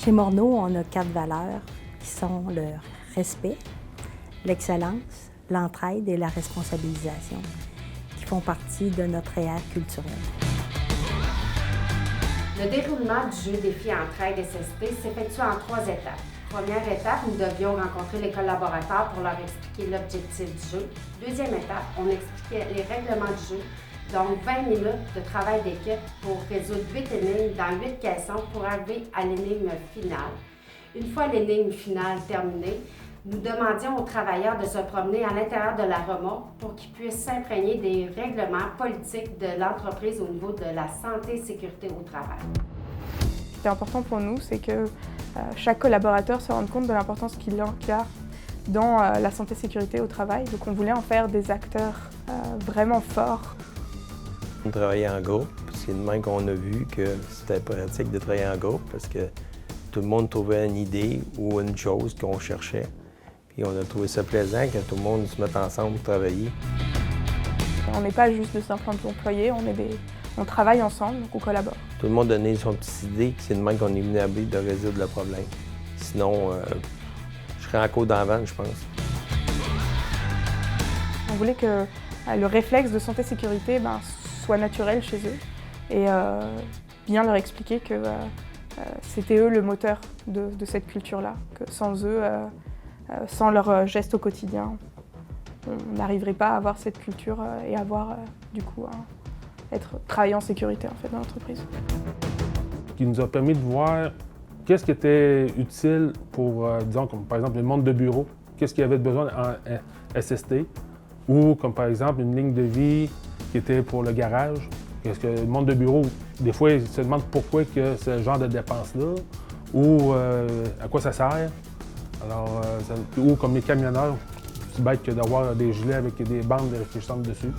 Chez Morneau, on a 4 valeurs qui sont le respect, l'excellence, l'entraide et la responsabilisation, qui font partie de notre réel culturel. Le déroulement du jeu Défi Entraide SST s'effectue en 3 étapes. Première étape, nous devions rencontrer les collaborateurs pour leur expliquer l'objectif du jeu. Deuxième étape, on expliquait les règlements du jeu, donc 20 minutes de travail d'équipe pour résoudre 8 énigmes dans 8 caissons pour arriver à l'énigme finale. Une fois l'énigme finale terminée, nous demandions aux travailleurs de se promener à l'intérieur de la remorque pour qu'ils puissent s'imprégner des règlements politiques de l'entreprise au niveau de la santé et sécurité au travail. Ce qui est important pour nous, c'est que chaque collaborateur se rende compte de l'importance qu'il a dans la santé et sécurité au travail. Donc on voulait en faire des acteurs vraiment forts. On travaillait en groupe, c'est de même qu'on a vu que c'était pratique de travailler en groupe parce que tout le monde trouvait une idée ou une chose qu'on cherchait. Puis on a trouvé ça plaisant que tout le monde se mette ensemble pour travailler. On n'est pas juste de simples employés, on travaille ensemble, donc on collabore. Tout le monde donnait son petite idée, c'est de même qu'on est venu à but de résoudre le problème. Sinon, je serais encore dans la vanne, je pense. On voulait que le réflexe de santé-sécurité soit naturel chez eux et bien leur expliquer que c'était eux le moteur de cette culture-là, que sans eux, sans leurs gestes au quotidien, on n'arriverait pas à avoir cette culture et avoir du coup travailler en sécurité en fait dans l'entreprise. Qui nous a permis de voir qu'est-ce qui était utile pour, disons, comme par exemple le monde de bureau, qu'est-ce qu'il y avait de besoin en SST, ou comme par exemple une ligne de vie qui était pour le garage. Parce que le monde de bureau, des fois, ils se demandent pourquoi que ce genre de dépenses-là, ou à quoi ça sert. Alors, ou comme les camionneurs, c'est bête que d'avoir des gilets avec des bandes réfléchissantes dessus.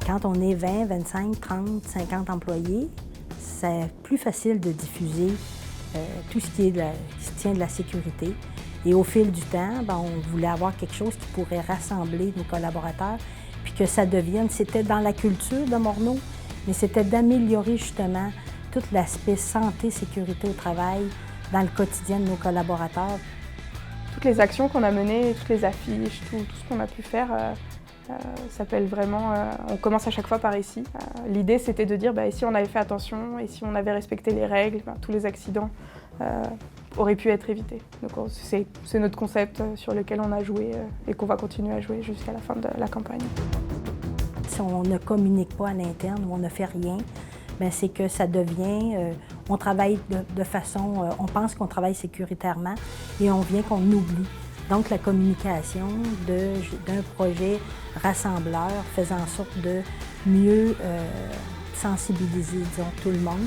Quand on est 20, 25, 30, 50 employés, c'est plus facile de diffuser tout ce qui tient de la sécurité. Et au fil du temps, on voulait avoir quelque chose qui pourrait rassembler nos collaborateurs, puis que ça devienne, c'était dans la culture de Morneau, mais c'était d'améliorer justement tout l'aspect santé, sécurité au travail dans le quotidien de nos collaborateurs. Toutes les actions qu'on a menées, toutes les affiches, tout ce qu'on a pu faire s'appelle vraiment, on commence à chaque fois par ici. L'idée c'était de dire si on avait fait attention et si on avait respecté les règles, tous les accidents auraient pu être évités. Donc c'est notre concept sur lequel on a joué et qu'on va continuer à jouer jusqu'à la fin de la campagne. Si on ne communique pas à l'interne ou on ne fait rien, c'est que ça devient, on travaille de façon, on pense qu'on travaille sécuritairement et on vient qu'on oublie. Donc la communication d'un projet rassembleur faisant en sorte de mieux sensibiliser, disons, tout le monde.